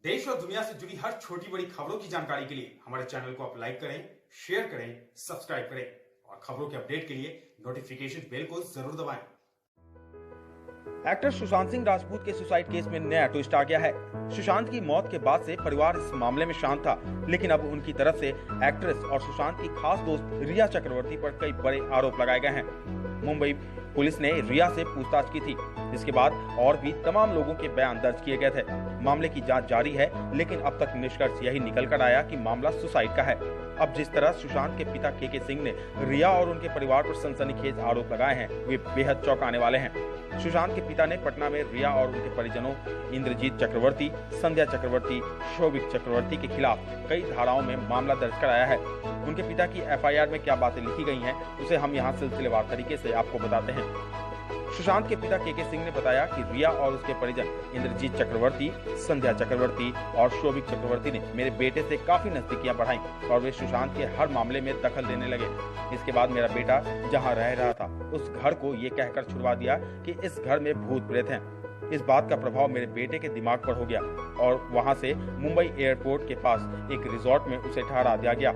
देश और दुनिया से जुड़ी हर छोटी बड़ी खबरों की जानकारी के लिए हमारे चैनल को आप लाइक करें, शेयर करें, सब्सक्राइब करें और खबरों के अपडेट के लिए नोटिफिकेशन बेल को जरूर दबाएं। एक्टर सुशांत सिंह राजपूत के सुसाइड केस में नया ट्विस्ट आ गया है। सुशांत की मौत के बाद से परिवार इस मामले में शांत था, लेकिन अब उनकी तरफ से एक्ट्रेस और सुशांत की खास दोस्त रिया चक्रवर्ती पर कई बड़े आरोप लगाए गए हैं। मुंबई पुलिस ने रिया से पूछताछ की थी। इसके बाद और भी तमाम लोगों के बयान दर्ज किए गए थे। मामले की जांच जारी है, लेकिन अब तक निष्कर्ष यही निकल कर आया कि मामला सुसाइड का है। अब जिस तरह सुशांत के पिता के सिंह ने रिया और उनके परिवार पर सनसनीखेज आरोप लगाए हैं, वे बेहद चौंकाने वाले हैं। सुशांत के पिता ने पटना में रिया और उनके परिजनों इंद्रजीत चक्रवर्ती, संध्या चक्रवर्ती, शोभिक चक्रवर्ती के खिलाफ कई धाराओं में मामला दर्ज कराया है। उनके पिता की एफआईआर में क्या बातें लिखी गई हैं, उसे हम यहाँ सिलसिलेवार तरीके से आपको बताते हैं। सुशांत के पिता के सिंह ने बताया कि रिया और उसके परिजन इंद्रजीत चक्रवर्ती, संध्या चक्रवर्ती और शोभिक चक्रवर्ती ने मेरे बेटे से काफी नजदीकियां बढ़ाई और वे सुशांत के हर मामले में दखल देने लगे। इसके बाद मेरा बेटा जहां रह रहा था उस घर को ये कहकर छुड़वा दिया कि इस घर में भूत प्रेत हैं। इस बात का प्रभाव मेरे बेटे के दिमाग पर हो गया और वहां से मुंबई एयरपोर्ट के पास एक रिजॉर्ट में उसे ठहरा दिया गया।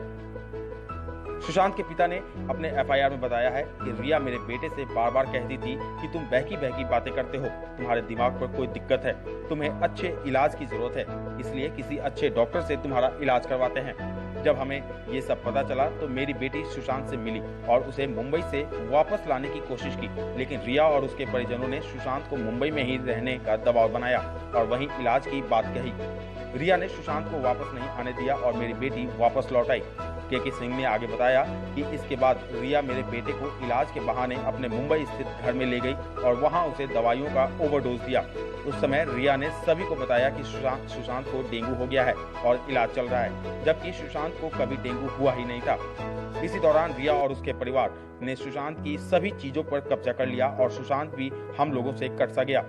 सुशांत के पिता ने अपने एफआईआर में बताया है कि रिया मेरे बेटे से बार बार कहती थी कि तुम बहकी बहकी बातें करते हो, तुम्हारे दिमाग पर कोई दिक्कत है, तुम्हें अच्छे इलाज की जरूरत है, इसलिए किसी अच्छे डॉक्टर से तुम्हारा इलाज करवाते हैं। जब हमें ये सब पता चला तो मेरी बेटी सुशांत से मिली और उसे मुंबई से वापस लाने की कोशिश की, लेकिन रिया और उसके परिजनों ने सुशांत को मुंबई में ही रहने का दबाव बनाया और वहीं इलाज की बात कही। रिया ने सुशांत को वापस नहीं आने दिया और मेरी बेटी वापस लौट आई। के सिंह ने आगे बताया कि इसके बाद रिया मेरे बेटे को इलाज के बहाने अपने मुंबई स्थित घर में ले गई और वहां उसे दवाइयों का ओवरडोज दिया। उस समय रिया ने सभी को बताया कि सुशांत को डेंगू हो गया है और इलाज चल रहा है, जबकि सुशांत को कभी डेंगू हुआ ही नहीं था। इसी दौरान रिया और उसके परिवार ने सुशांत की सभी चीजों पर कब्जा कर लिया और सुशांत भी हम लोगों से कट सा गया।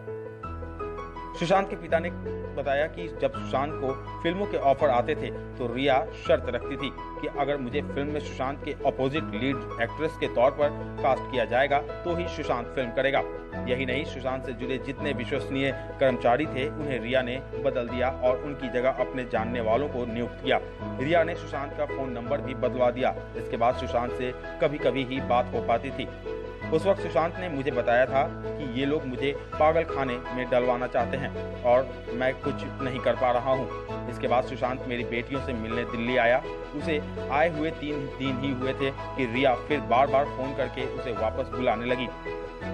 सुशांत के पिता ने बताया कि जब सुशांत को फिल्मों के ऑफर आते थे तो रिया शर्त रखती थी कि अगर मुझे फिल्म में सुशांत के अपोजिट लीड एक्ट्रेस के तौर पर कास्ट किया जाएगा तो ही सुशांत फिल्म करेगा। यही नहीं, सुशांत से जुड़े जितने विश्वसनीय कर्मचारी थे उन्हें रिया ने बदल दिया और उनकी जगह अपने जानने वालों को नियुक्त किया। रिया ने सुशांत का फोन नंबर भी बदलवा दिया। इसके बाद सुशांत से कभी कभी ही बात हो पाती थी। उस वक्त सुशांत ने मुझे बताया था कि ये लोग मुझे पागल खाने में डलवाना चाहते हैं और मैं कुछ नहीं कर पा रहा हूँ। इसके बाद सुशांत मेरी बेटियों से मिलने दिल्ली आया। उसे आए हुए 3 दिन ही हुए थे कि रिया फिर बार बार फोन करके उसे वापस बुलाने लगी।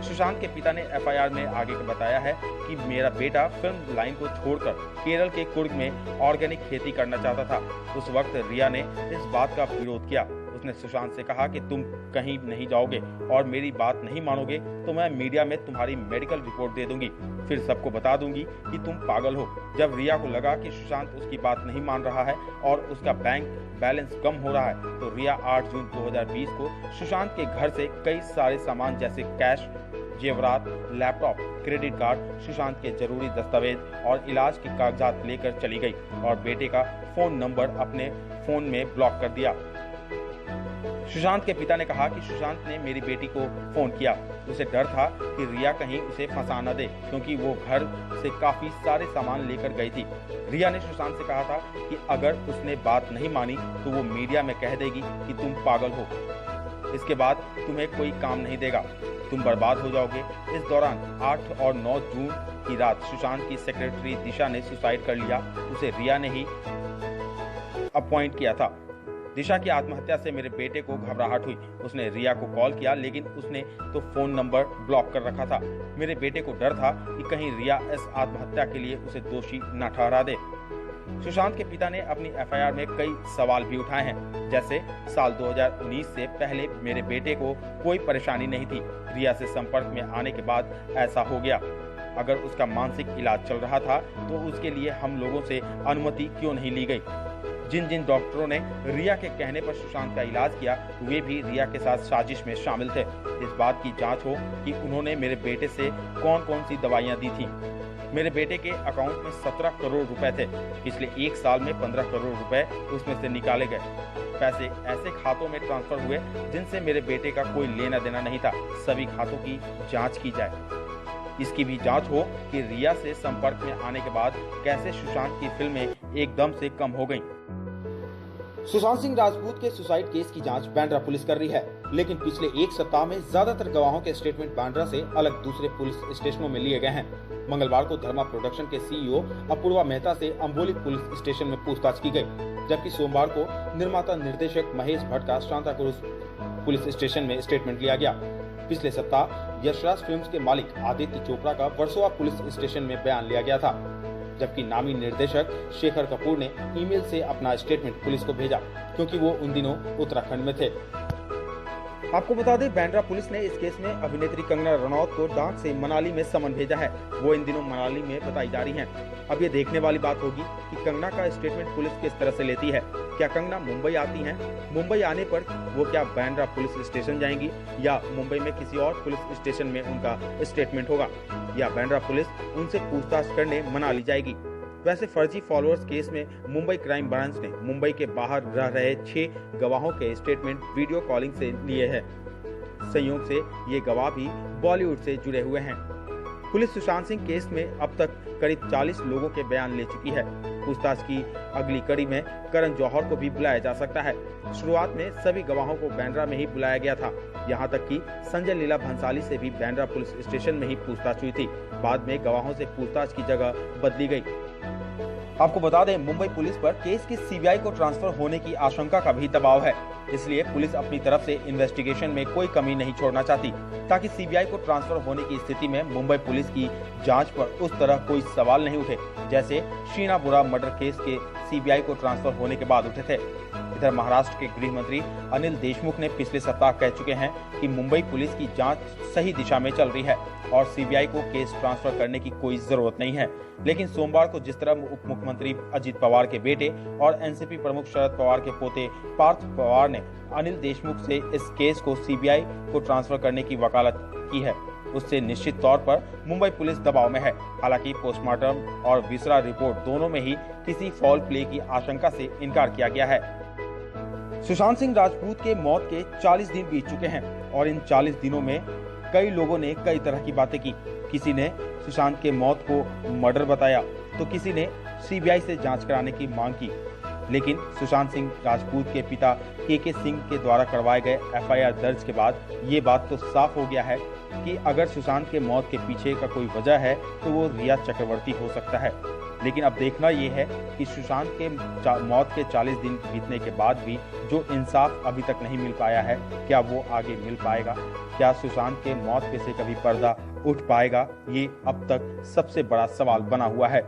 सुशांत के पिता ने एफआईआर में आगे बताया है कि मेरा बेटा फिल्म लाइन को छोड़कर केरल के कुर्ग में ऑर्गेनिक खेती करना चाहता था। उस वक्त रिया ने इस बात का विरोध किया। उसने सुशांत से कहा कि तुम कहीं नहीं जाओगे और मेरी बात नहीं मानोगे तो मैं मीडिया में तुम्हारी मेडिकल रिपोर्ट दे दूंगी, फिर सबको बता दूंगी कि तुम पागल हो। जब रिया को लगा कि सुशांत उसकी बात नहीं मान रहा है और उसका बैंक बैलेंस कम हो रहा है तो रिया 8 जून 2020 को सुशांत के घर से कई सारे सामान जैसे कैश, जेवरात, लैपटॉप, क्रेडिट कार्ड, सुशांत के जरूरी दस्तावेज और इलाज के कागजात लेकर चली गई और बेटे का फोन नंबर अपने फोन में ब्लॉक कर दिया। सुशांत के पिता ने कहा कि सुशांत ने मेरी बेटी को फोन किया। उसे डर था कि रिया कहीं उसे फंसा न दे, क्योंकि वो घर से काफी सारे सामान लेकर गई थी। रिया ने सुशांत से कहा था कि अगर उसने बात नहीं मानी तो वो मीडिया में कह देगी कि तुम पागल हो। इसके बाद तुम्हें कोई काम नहीं देगा, तुम बर्बाद हो जाओगे। इस दौरान 8 और 9 जून की रात सुशांत की सेक्रेटरी दिशा ने सुसाइड कर लिया। उसे रिया ने ही अपॉइंट किया था। दिशा की आत्महत्या से मेरे बेटे को घबराहट हुई। उसने रिया को कॉल किया, लेकिन उसने तो फोन नंबर ब्लॉक कर रखा था। मेरे बेटे को डर था कि कहीं रिया इस आत्महत्या के लिए उसे दोषी न ठहरा दे। सुशांत के पिता ने अपनी एफआईआर में कई सवाल भी उठाए हैं, जैसे साल 2019 से पहले मेरे बेटे को कोई परेशानी नहीं थी, रिया से संपर्क में आने के बाद ऐसा हो गया। अगर उसका मानसिक इलाज चल रहा था तो उसके लिए हम लोगों से अनुमति क्यों नहीं ली गई? जिन जिन डॉक्टरों ने रिया के कहने पर सुशांत का इलाज किया वे भी रिया के साथ साजिश में शामिल थे। इस बात की जांच हो कि उन्होंने मेरे बेटे से कौन कौन सी दवाइयां दी थी। मेरे बेटे के अकाउंट में 17 करोड़ रुपए थे। पिछले 1 साल में 15 करोड़ रुपए उसमें से निकाले गए। पैसे ऐसे खातों में ट्रांसफर हुए जिनसे मेरे बेटे का कोई लेना देना नहीं था। सभी खातों की जांच की जाए। इसकी भी जांच हो कि रिया से संपर्क में आने के बाद कैसे सुशांत की फिल्में एकदम से कम हो गईं। सुशांत सिंह राजपूत के सुसाइड केस की जांच बांद्रा पुलिस कर रही है, लेकिन पिछले एक सप्ताह में ज्यादातर गवाहों के स्टेटमेंट बांद्रा से अलग दूसरे पुलिस स्टेशनों में लिए गए हैं। मंगलवार को धर्मा प्रोडक्शन के सीईओ अपूर्वा मेहता से अम्बोली पुलिस स्टेशन में पूछताछ की गई, जबकि सोमवार को निर्माता निर्देशक महेश भट्ट का सांताक्रूज पुलिस स्टेशन में स्टेटमेंट लिया गया। पिछले सप्ताह यशराज फिल्म्स के मालिक आदित्य चोपड़ा का वर्सोवा पुलिस स्टेशन में बयान लिया गया था, जबकि नामी निर्देशक शेखर कपूर ने ईमेल से अपना स्टेटमेंट पुलिस को भेजा, क्योंकि वो उन दिनों उत्तराखंड में थे। आपको बता दें, बांद्रा पुलिस ने इस केस में अभिनेत्री कंगना रनौत को डाक से मनाली में समन भेजा है। वो इन दिनों मनाली में बताई जा रही हैं। अब ये देखने वाली बात होगी कि कंगना का स्टेटमेंट पुलिस किस तरह से लेती है। क्या कंगना मुंबई आती हैं? मुंबई आने पर वो क्या बांद्रा पुलिस स्टेशन जाएंगी या मुंबई में किसी और पुलिस स्टेशन में उनका स्टेटमेंट होगा, या बांद्रा पुलिस उनसे पूछताछ करने मनाली जाएगी? वैसे फर्जी फॉलोअर्स केस में मुंबई क्राइम ब्रांच ने मुंबई के बाहर रह रहे 6 गवाहों के स्टेटमेंट वीडियो कॉलिंग से लिए हैं। संयोग से ये गवाह भी बॉलीवुड से जुड़े हुए हैं। पुलिस सुशांत सिंह केस में अब तक करीब 40 लोगों के बयान ले चुकी है। पूछताछ की अगली कड़ी में करण जौहर को भी बुलाया जा सकता है। शुरुआत में सभी गवाहों को बांद्रा में ही बुलाया गया था। यहाँ तक कि संजय लीला भंसाली से भी बांद्रा पुलिस स्टेशन में ही पूछताछ हुई थी। बाद में गवाहों से पूछताछ की जगह बदली गई। आपको बता दें, मुंबई पुलिस पर केस की सीबीआई को ट्रांसफर होने की आशंका का भी दबाव है। इसलिए पुलिस अपनी तरफ से इन्वेस्टिगेशन में कोई कमी नहीं छोड़ना चाहती, ताकि सीबीआई को ट्रांसफर होने की स्थिति में मुंबई पुलिस की जांच पर उस तरह कोई सवाल नहीं उठे, जैसे शीना बोरा मर्डर केस के सीबीआई को ट्रांसफर होने के बाद उठे थे। इधर महाराष्ट्र के गृह मंत्री अनिल देशमुख ने पिछले सप्ताह कह चुके हैं कि मुंबई पुलिस की जांच सही दिशा में चल रही है और सीबीआई को केस ट्रांसफर करने की कोई जरूरत नहीं है। लेकिन सोमवार को जिस तरह उप मुख्यमंत्री अजित पवार के बेटे और एनसीपी प्रमुख शरद पवार के पोते पार्थ पवार ने अनिल देशमुख से इस केस को सीबीआई को ट्रांसफर करने की वकालत की है, उससे निश्चित तौर पर मुंबई पुलिस दबाव में है। हालांकि पोस्टमार्टम और विसरा रिपोर्ट दोनों में ही किसी फॉल प्ले की आशंका से इनकार किया गया है। सुशांत सिंह राजपूत के मौत के 40 दिन बीत चुके हैं और इन 40 दिनों में कई लोगों ने कई तरह की बातें की। किसी ने सुशांत के मौत को मर्डर बताया, तो किसी ने सीबीआई से जांच कराने की मांग की। लेकिन सुशांत सिंह राजपूत के पिता के सिंह के द्वारा करवाए गए एफआईआर दर्ज के बाद ये बात तो साफ हो गया है कि अगर सुशांत के मौत के पीछे का कोई वजह है तो वो रिया चक्रवर्ती हो सकता है। लेकिन अब देखना ये है कि सुशांत के मौत के 40 दिन बीतने के बाद भी जो इंसाफ अभी तक नहीं मिल पाया है, क्या वो आगे मिल पाएगा? क्या सुशांत के मौत पे से कभी पर्दा उठ पाएगा? ये अब तक सबसे बड़ा सवाल बना हुआ है।